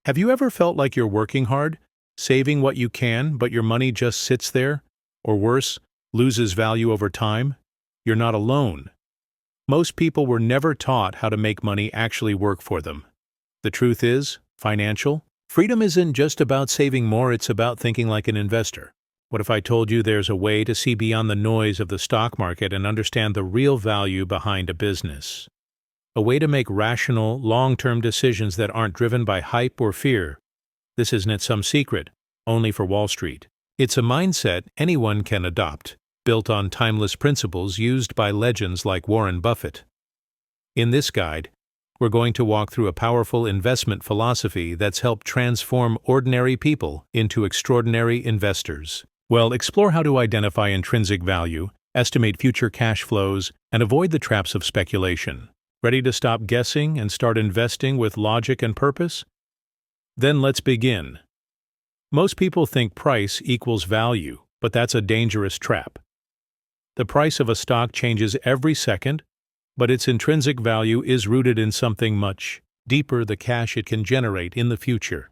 Have you ever felt like you're working hard, saving what you can, but your money just sits there? Or worse, loses value over time? You're not alone. Most people were never taught how to make money actually work for them. The truth is, financial freedom isn't just about saving more, it's about thinking like an investor. What if I told you there's a way to see beyond the noise of the stock market and understand the real value behind a business? A way to make rational, long-term decisions that aren't driven by hype or fear. This isn't some secret, only for Wall Street. It's a mindset anyone can adopt, built on timeless principles used by legends like Warren Buffett. In this guide, we're going to walk through a powerful investment philosophy that's helped transform ordinary people into extraordinary investors. We'll explore how to identify intrinsic value, estimate future cash flows, and avoid the traps of speculation. Ready to stop guessing and start investing with logic and purpose? Then let's begin. Most people think price equals value, but that's a dangerous trap. The price of a stock changes every second, but its intrinsic value is rooted in something much deeper: the cash it can generate in the future.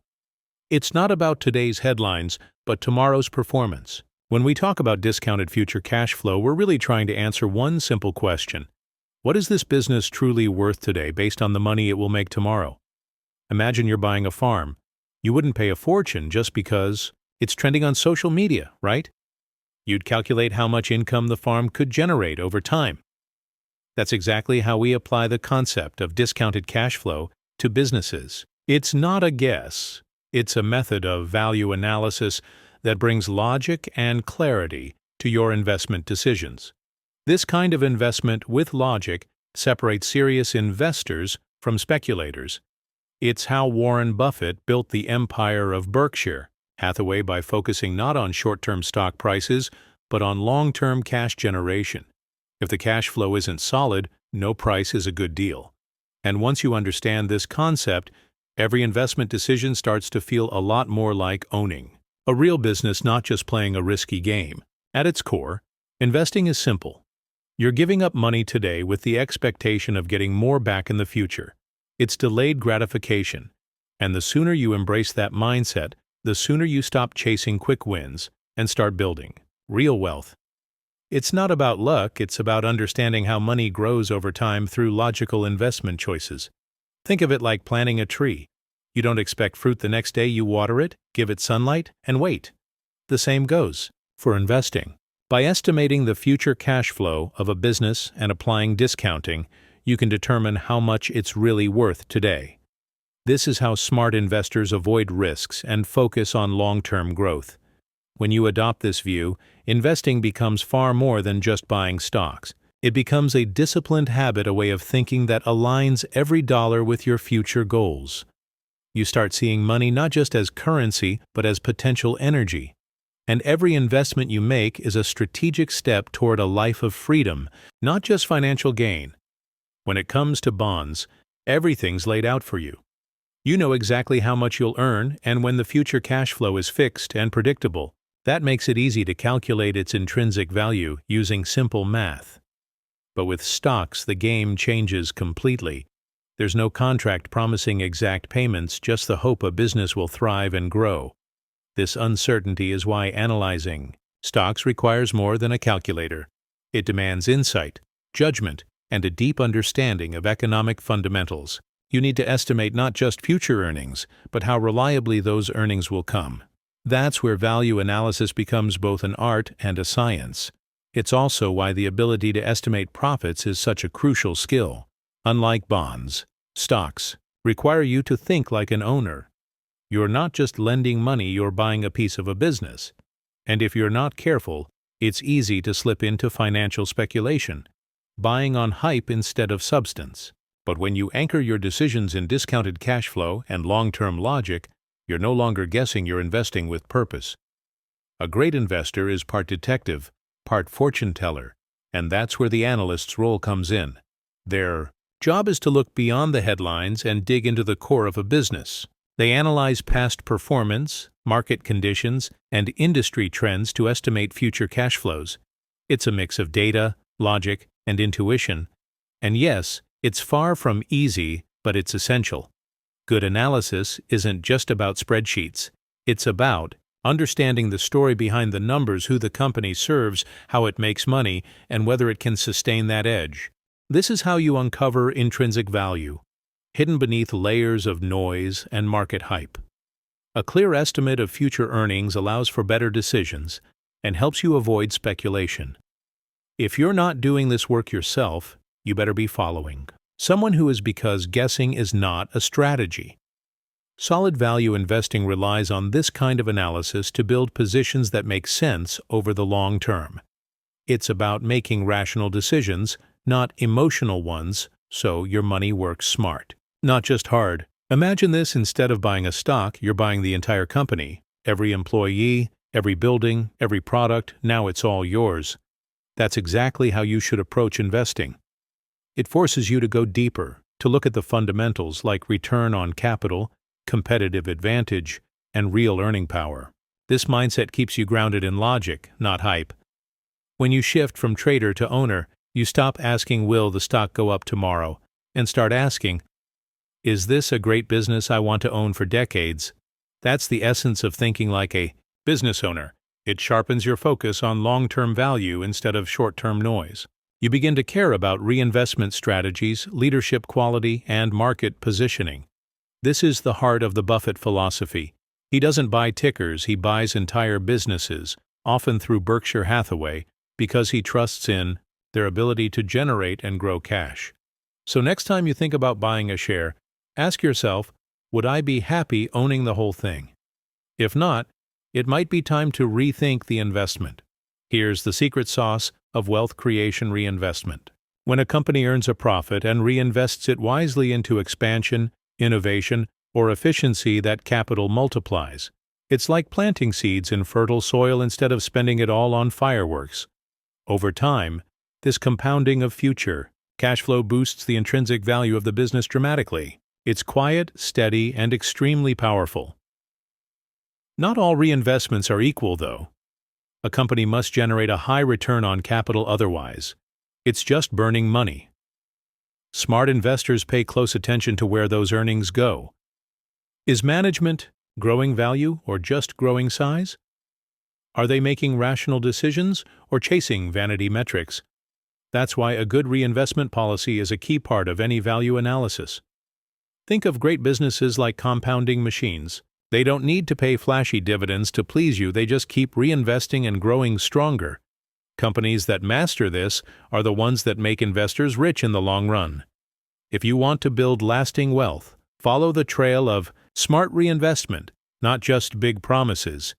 It's not about today's headlines, but tomorrow's performance. When we talk about discounted future cash flow, we're really trying to answer one simple question. What is this business truly worth today based on the money it will make tomorrow? Imagine you're buying a farm. You wouldn't pay a fortune just because it's trending on social media, right? You'd calculate how much income the farm could generate over time. That's exactly how we apply the concept of discounted cash flow to businesses. It's not a guess. It's a method of value analysis that brings logic and clarity to your investment decisions. This kind of investment with logic separates serious investors from speculators. It's how Warren Buffett built the empire of Berkshire Hathaway by focusing not on short-term stock prices, but on long-term cash generation. If the cash flow isn't solid, no price is a good deal. And once you understand this concept, every investment decision starts to feel a lot more like owning a real business, not just playing a risky game. At its core, investing is simple. You're giving up money today with the expectation of getting more back in the future. It's delayed gratification, and the sooner you embrace that mindset, the sooner you stop chasing quick wins and start building real wealth. It's not about luck, it's about understanding how money grows over time through logical investment choices. Think of it like planting a tree. You don't expect fruit the next day. You water it, give it sunlight, and wait. The same goes for investing. By estimating the future cash flow of a business and applying discounting, you can determine how much it's really worth today. This is how smart investors avoid risks and focus on long-term growth. When you adopt this view, investing becomes far more than just buying stocks. It becomes a disciplined habit, a way of thinking that aligns every dollar with your future goals. You start seeing money not just as currency, but as potential energy. And every investment you make is a strategic step toward a life of freedom, not just financial gain. When it comes to bonds, everything's laid out for you. You know exactly how much you'll earn, and when the future cash flow is fixed and predictable, that makes it easy to calculate its intrinsic value using simple math. But with stocks, the game changes completely. There's no contract promising exact payments, just the hope a business will thrive and grow. This uncertainty is why analyzing stocks requires more than a calculator. It demands insight, judgment, and a deep understanding of economic fundamentals. You need to estimate not just future earnings, but how reliably those earnings will come. That's where value analysis becomes both an art and a science. It's also why the ability to estimate profits is such a crucial skill. Unlike bonds, stocks require you to think like an owner. You're not just lending money, you're buying a piece of a business. And if you're not careful, it's easy to slip into financial speculation, buying on hype instead of substance. But when you anchor your decisions in discounted cash flow and long-term logic, you're no longer guessing, you're investing with purpose. A great investor is part detective, part fortune teller, and that's where the analyst's role comes in. Their job is to look beyond the headlines and dig into the core of a business. They analyze past performance, market conditions, and industry trends to estimate future cash flows. It's a mix of data, logic, and intuition. And yes, it's far from easy, but it's essential. Good analysis isn't just about spreadsheets. It's about understanding the story behind the numbers, who the company serves, how it makes money, and whether it can sustain that edge. This is how you uncover intrinsic value, hidden beneath layers of noise and market hype. A clear estimate of future earnings allows for better decisions and helps you avoid speculation. If you're not doing this work yourself, you better be following someone who is, because guessing is not a strategy. Solid value investing relies on this kind of analysis to build positions that make sense over the long term. It's about making rational decisions, not emotional ones, so your money works smart, not just hard. Imagine this: instead of buying a stock, you're buying the entire company. Every employee, every building, every product, now it's all yours. That's exactly how you should approach investing. It forces you to go deeper, to look at the fundamentals like return on capital, competitive advantage, and real earning power. This mindset keeps you grounded in logic, not hype. When you shift from trader to owner, you stop asking, will the stock go up tomorrow, and start asking, is this a great business I want to own for decades? That's the essence of thinking like a business owner. It sharpens your focus on long-term value instead of short-term noise. You begin to care about reinvestment strategies, leadership quality, and market positioning. This is the heart of the Buffett philosophy. He doesn't buy tickers, he buys entire businesses, often through Berkshire Hathaway, because he trusts in their ability to generate and grow cash. So next time you think about buying a share, ask yourself, would I be happy owning the whole thing? If not, it might be time to rethink the investment. Here's the secret sauce of wealth creation reinvestment. When a company earns a profit and reinvests it wisely into expansion, innovation, or efficiency, that capital multiplies. It's like planting seeds in fertile soil instead of spending it all on fireworks. Over time, this compounding of future cash flow boosts the intrinsic value of the business dramatically. It's quiet, steady, and extremely powerful. Not all reinvestments are equal, though. A company must generate a high return on capital, otherwise it's just burning money. Smart investors pay close attention to where those earnings go. Is management growing value or just growing size? Are they making rational decisions or chasing vanity metrics? That's why a good reinvestment policy is a key part of any value analysis. Think of great businesses like compounding machines. They don't need to pay flashy dividends to please you, they just keep reinvesting and growing stronger. Companies that master this are the ones that make investors rich in the long run. If you want to build lasting wealth, follow the trail of smart reinvestment, not just big promises.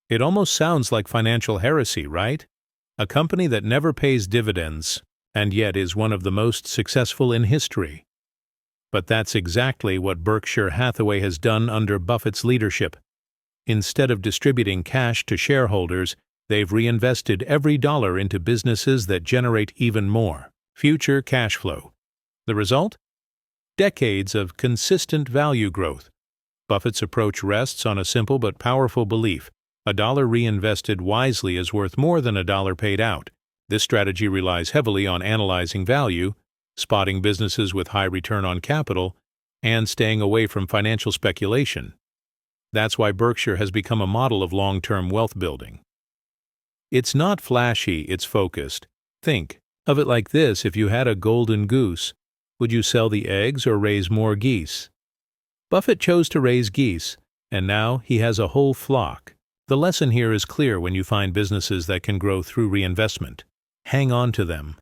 It almost sounds like financial heresy, right? A company that never pays dividends, and yet is one of the most successful in history. But that's exactly what Berkshire Hathaway has done under Buffett's leadership. Instead of distributing cash to shareholders, they've reinvested every dollar into businesses that generate even more future cash flow. The result? Decades of consistent value growth. Buffett's approach rests on a simple but powerful belief: a dollar reinvested wisely is worth more than a dollar paid out. This strategy relies heavily on analyzing value, spotting businesses with high return on capital, and staying away from financial speculation. That's why Berkshire has become a model of long-term wealth building. It's not flashy, it's focused. Think of it like this: if you had a golden goose, would you sell the eggs or raise more geese? Buffett chose to raise geese, and now he has a whole flock. The lesson here is clear: when you find businesses that can grow through reinvestment, hang on to them.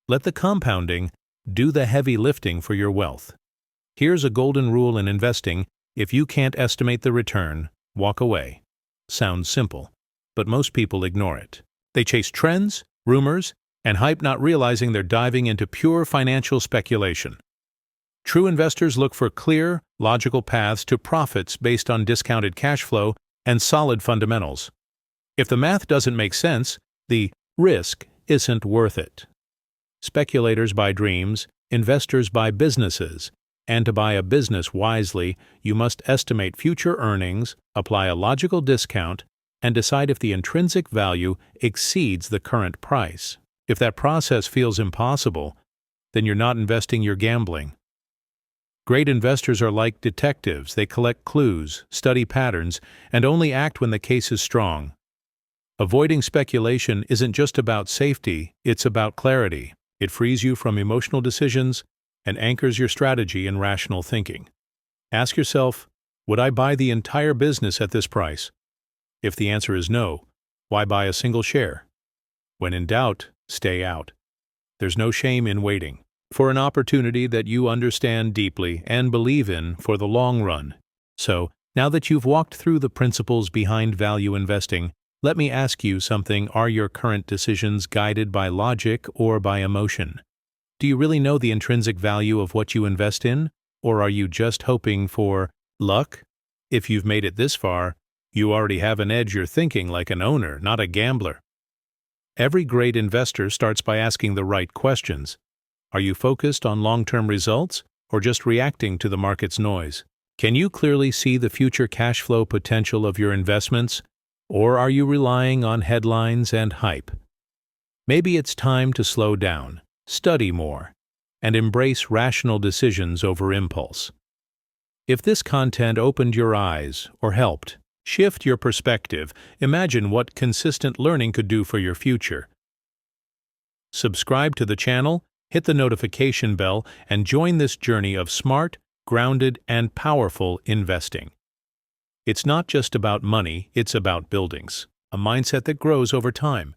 Let the compounding do the heavy lifting for your wealth. Here's a golden rule in investing: if you can't estimate the return, walk away. Sounds simple, but most people ignore it. They chase trends, rumors, and hype, not realizing they're diving into pure financial speculation. True investors look for clear, logical paths to profits based on discounted cash flow and solid fundamentals. If the math doesn't make sense, the risk isn't worth it. Speculators buy dreams, investors buy businesses, and to buy a business wisely, you must estimate future earnings, apply a logical discount, and decide if the intrinsic value exceeds the current price. If that process feels impossible, then you're not investing, you're gambling. Great investors are like detectives. They collect clues, study patterns, and only act when the case is strong. Avoiding speculation isn't just about safety, it's about clarity. It frees you from emotional decisions and anchors your strategy in rational thinking. Ask yourself, would I buy the entire business at this price? If the answer is no, why buy a single share? When in doubt, stay out. There's no shame in waiting for an opportunity that you understand deeply and believe in for the long run. So, now that you've walked through the principles behind value investing, let me ask you something. Are your current decisions guided by logic or by emotion? Do you really know the intrinsic value of what you invest in, or are you just hoping for luck? If you've made it this far, you already have an edge. You're thinking like an owner, not a gambler. Every great investor starts by asking the right questions. Are you focused on long-term results or just reacting to the market's noise? Can you clearly see the future cash flow potential of your investments, or are you relying on headlines and hype? Maybe it's time to slow down, study more, and embrace rational decisions over impulse. If this content opened your eyes or helped shift your perspective, imagine what consistent learning could do for your future. Subscribe to the channel, hit the notification bell, and join this journey of smart, grounded, and powerful investing. It's not just about money, it's about buildings, a mindset that grows over time.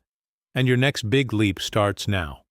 And your next big leap starts now.